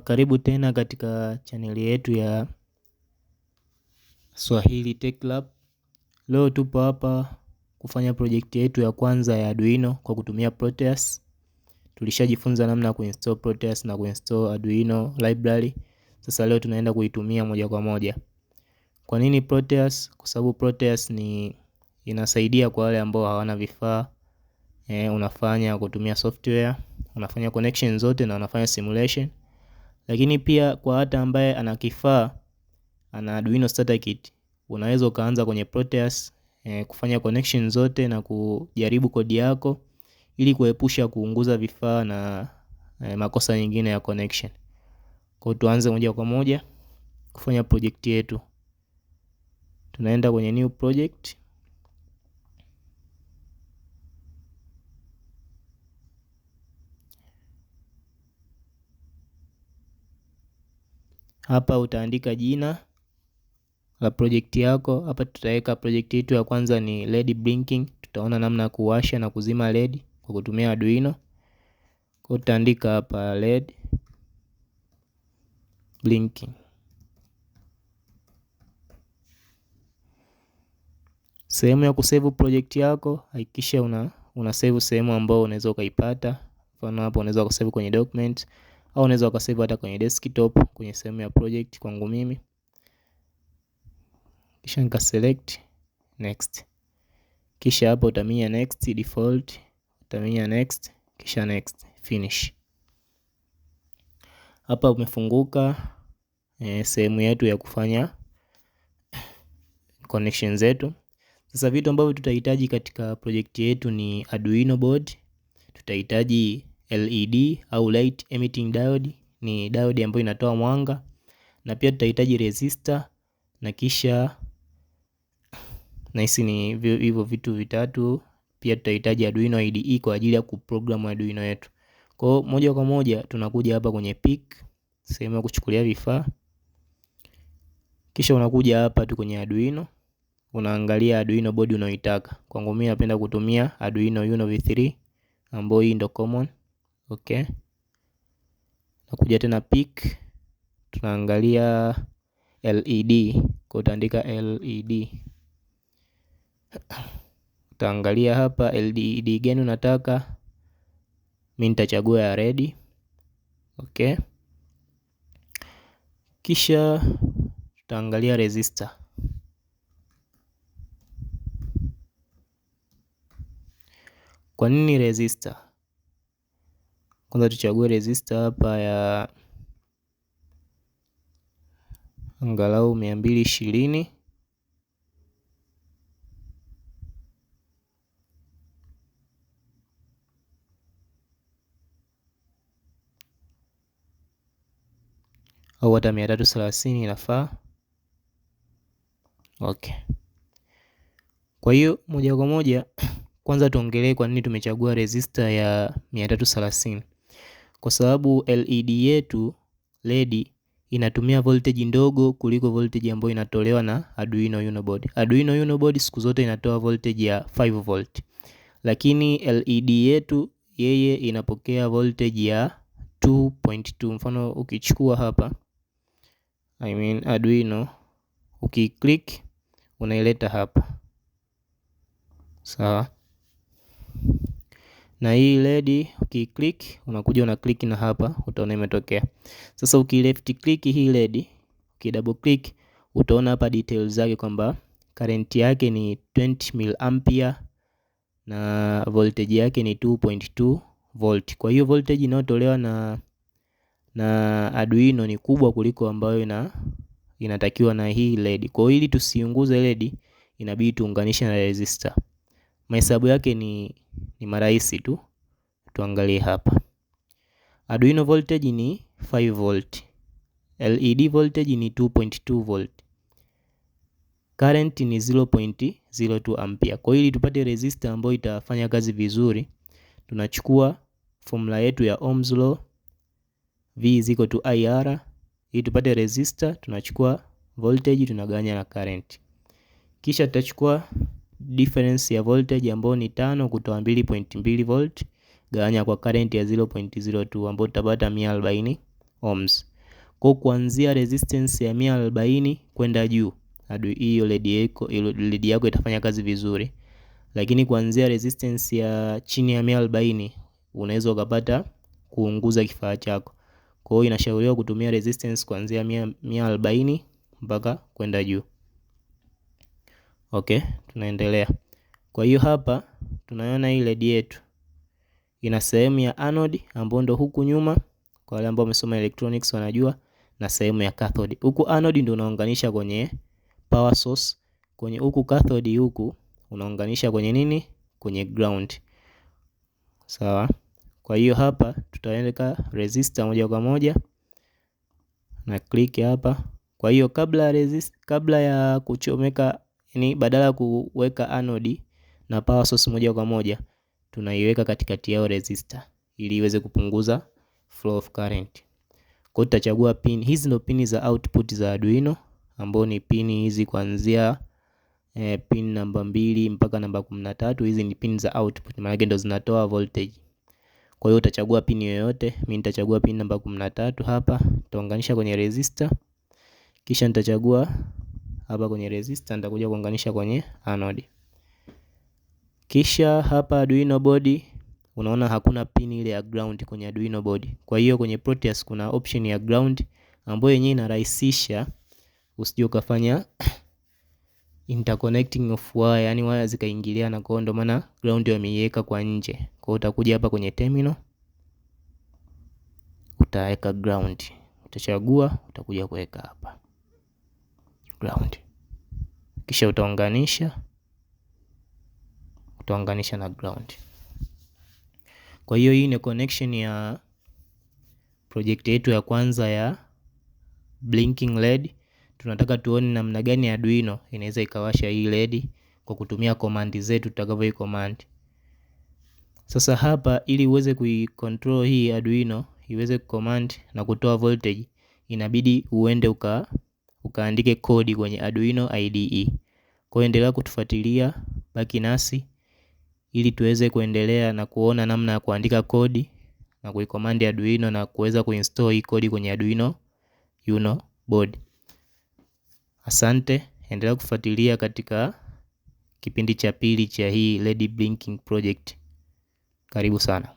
Karibu tena katika chaneli yetu ya Swahili Tech Lab. Leo tupo hapa kufanya project yetu ya kwanza ya Arduino kwa kutumia Proteus. Tulishajifunza namna ya kuinstall Proteus na kuinstall Arduino library. Sasa leo tunaenda kuitumia moja kwa moja. Kwa nini Proteus? Kwa sababu Proteus inasaidia kwa wale ambao hawana vifaa. Unafanya kutumia software, unafanya connection zote na unafanya simulation. Lakini pia kwa hata ambaye ana kifaa, ana Arduino starter kit, unaweza ukaanza kwenye Proteus kufanya connection zote na kujaribu kodi yako ili kuepusha kuunguza vifaa na makosa nyingine ya connection. Kwa tuanze moja kwa moja kufanya project yetu. Tunaenda kwenye new project. Hapa utaandika jina la project yako. Hapa tutaweka project yetu ya kwanza ni LED blinking. Tutaona namna ya kuwasha na kuzima LED kwa kutumia Arduino. Kwa utaandika hapa LED blinking. Sehemu ya kusave project yako, hakikisha una save sehemu ambayo unaweza ukaipata. Mfano hapo unaweza ukasave kwenye document au unaweza ukasave hata kwenye desktop kwenye sehemu ya project kwangu mimi. Kisha nika select next. Kisha hapo utaminya next default, utaminya next, kisha next, finish. Hapa umefunguka sehemu yetu ya kufanya connection zetu. Sasa vitu ambavyo tutahitaji katika project yetu ni Arduino board, tutahitaji LED au light emitting diode, ni diode ambayo inatoa mwanga, na pia tutahitaji resistor, na kisha na hisi ni hivyo vitu vitatu. Pia tutahitaji Arduino IDE kwa ajili ya kuprogram Arduino yetu. Kwa moja kwa moja tunakuja hapa kwenye pick, sehemu ya kuchukulia vifaa. Kisha unakuja hapa tu kwenye Arduino, unaangalia Arduino board unayoitaka. Kwangu mimi napenda kutumia Arduino Uno V3 ambayo hii ndio common. Okay. Nakuja tena pick, tunaangalia LED, kwa utaandika LED. Utaangalia hapa LED gani unataka. Mimi nitachagua ya red. Okay. Kisha tutaangalia resistor. Kwa nini resistor? Kwanza tuchague resistor hapa ya angalau 220. Au hata 330 inafaa. Okay. Kwa hiyo moja kwa moja kwanza tuongelee kwa nini tumechagua resistor ya 330. Kwa sababu LED yetu LED inatumia voltage ndogo kuliko voltage ambayo inatolewa na Arduino Uno board. Arduino Uno board siku zote inatoa voltage ya 5 volt. Lakini LED yetu yeye inapokea voltage ya 2.2. Mfano ukichukua hapa Arduino, ukiclick unaileta hapa. Sawa. Na hii LED ukiclick unakuja una click na hapa utaona imetokea. Sasa ukileft click hii LED, ukidouble click utaona hapa details zake kwamba current yake ni 20 mA na voltage yake ni 2.2 volt. Kwa hiyo voltage inayotolewa na Arduino ni kubwa kuliko ambayo inatakiwa na hii LED. Kwa hiyo ili tusiunguze LED inabidi tuunganishe na resistor. Mahesabu yake ni marahisi tu. Tuangalie hapa. Arduino voltage ni 5 volt. LED voltage ni 2.2 volt. Current ni 0.02 ampere. Kwa hiyo ili tupate resistor ambayo itafanya kazi vizuri, tunachukua formula yetu ya Ohm's law, V = IR. Ili tupate resistor tunachukua voltage tunagawanya na current. Kisha tutachukua difference ya voltage ambayo ni 5 kutoa 2.2 volt, gawanya kwa current ya 0.02 ambayo tutapata 140 ohms. Kwa kuanzia resistance ya 140 kwenda juu, hiyo LED yako itafanya kazi vizuri. Lakini kuanzia resistance ya chini ya 140 unaweza ukapata kuunguza kifaa chako. Kwa hiyo inashauriwa kutumia resistance kuanzia 140 mpaka kwenda juu. Okay, tunaendelea. Kwa hiyo hapa tunaona hii LED yetu ina sehemu ya anode ambayo ndo huku nyuma, kwa wale ambao wamesoma electronics wanajua, na sehemu ya cathode. Huku anode ndio unaunganisha kwenye power source, kwenye huku cathode huku unaunganisha kwenye nini? Kwenye ground. Sawa? Kwa hiyo hapa tutaweka resistor moja kwa moja na click hapa. Kwa hiyo kabla ya kuchomeka, yani badala ya kuweka anode na power source moja kwa moja, tunaiweka katikati yao resistor ili iweze kupunguza flow of current. Kwa hiyo tutachagua pin. Hizi ndio pini za output za Arduino, ambao ni pini hizi kuanzia pin namba 2 mpaka namba 13. Hizi ni pin za output, maana yake ndio zinatoa voltage. Kwa hiyo utachagua pin yoyote. Mimi nitachagua pin namba 13 hapa, nitaunganisha kwenye resistor. Kisha nitachagua hapa kwenye resistor, nitakuja kuunganisha kwenye anode. Kisha hapa Arduino board, unaona hakuna pin ile ya ground kwenye Arduino board. Kwa hiyo kwenye Proteus kuna option ya ground ambayo yenyewe inarahisisha usije ukafanya interconnecting of wire, yani wire zikaingiliana. Kwa hiyo ndio maana ground wameiweka kwa nje. Kwa hiyo utakuja hapa kwenye terminal, utaweka ground, utachagua, utakuja kuweka hapa ground, kisha utaunganisha na ground. Kwa hiyo hii ni connection ya project yetu ya kwanza ya blinking LED. Tunataka tuone namna gani Arduino inaweza ikawasha hii LED kwa kutumia command zetu tutakavyo command. Sasa hapa ili uweze kuicontrol hii Arduino iweze kucommand na kutoa voltage, inabidi uende ukaandike kodi kwenye Arduino IDE. Kwa hiyo endelea kutufuatilia, baki nasi ili tuweze kuendelea na kuona namna ya kuandika kodi na kuicommand Arduino na kuweza kuinstall hii kodi kwenye Arduino Uno board. Asante, endelea kufuatilia katika kipindi cha pili cha hii LED blinking project. Karibu sana.